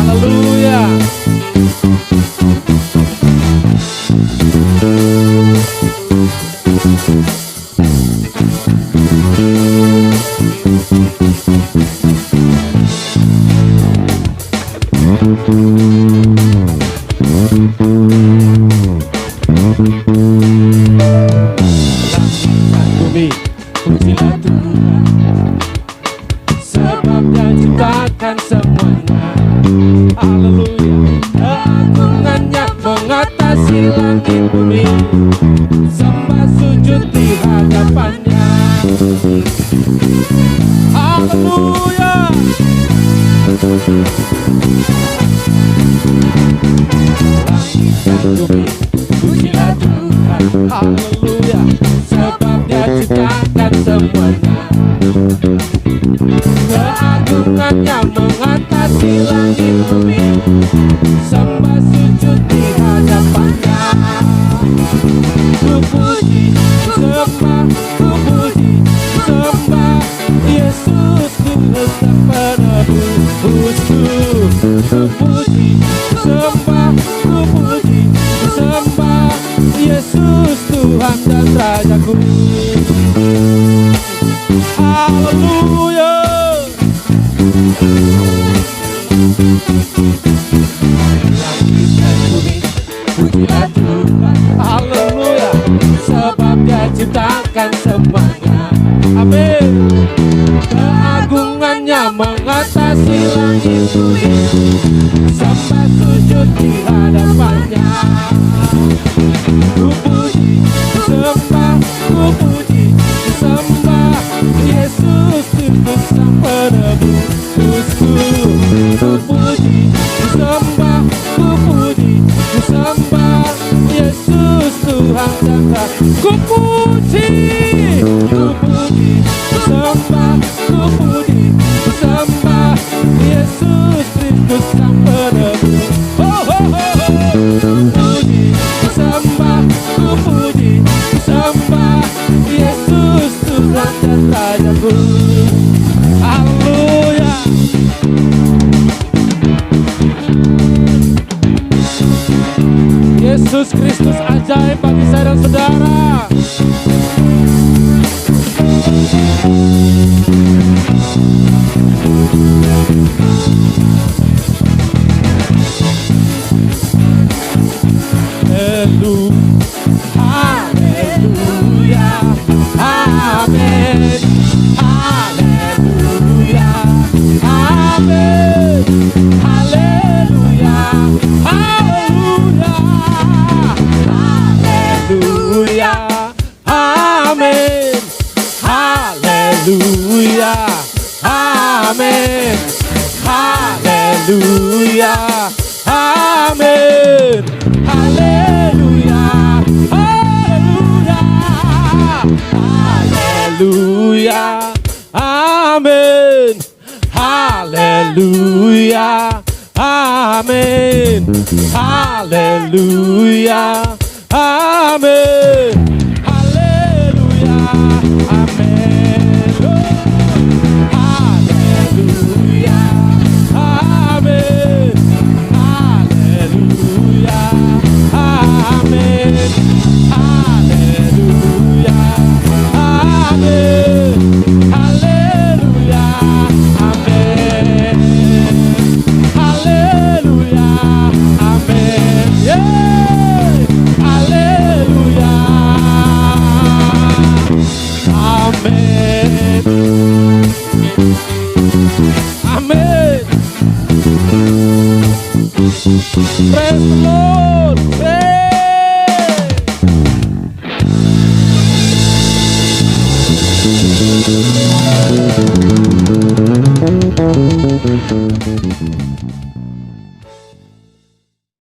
Haleluya. Bumi, pujilah Tuhan, sebab Dia ciptakan semuanya. Haleluya. Keagungannya mengatasi langit bumi, sembah sujud di hadapannya. Haleluya. Langit dan bumi, pujilah Tuhan. Haleluya. Sebab Dia ciptakan semuanya. Keagungannya mengatasi langit bumi, sembah sujud di hadapannya. Ku puji, sembah, ku puji, sembah Yesus Tuhan dan penebusku. Ku puji, sembah, ku puji, sembah Yesus Tuhan dan Rajaku. Haleluya. Langit dan bumi, pujilah Tuhan. Haleluya. Sebab Dia ciptakan semuanya. Amin. Keagungannya mengatasi langit bumi, sembah sujud di hadapannya. Ku puji, sembah, ku puji, sembah Yesus Tuhan sang penebusku. Ku puji, sembah, ku puji, sembah Yesus Tuhan dan Ku puji, sembah, ku puji, sembah Yesus Kristus sang penebus. Ku puji, sembah, ku puji, sembah Yesus Tuhan dan Rajaku. Haleluya. Yesus Kristus ajaib bagi saya dan saudara. Haleluya, amin. Haleluya, amin. Haleluya, haleluya. Haleluya, amin. Haleluya, amin. Haleluya, amin. Haleluya, haleluya. Haleluya, amin. Haleluya, amin. Haleluya, amin. Haleluya, amin. Haleluya.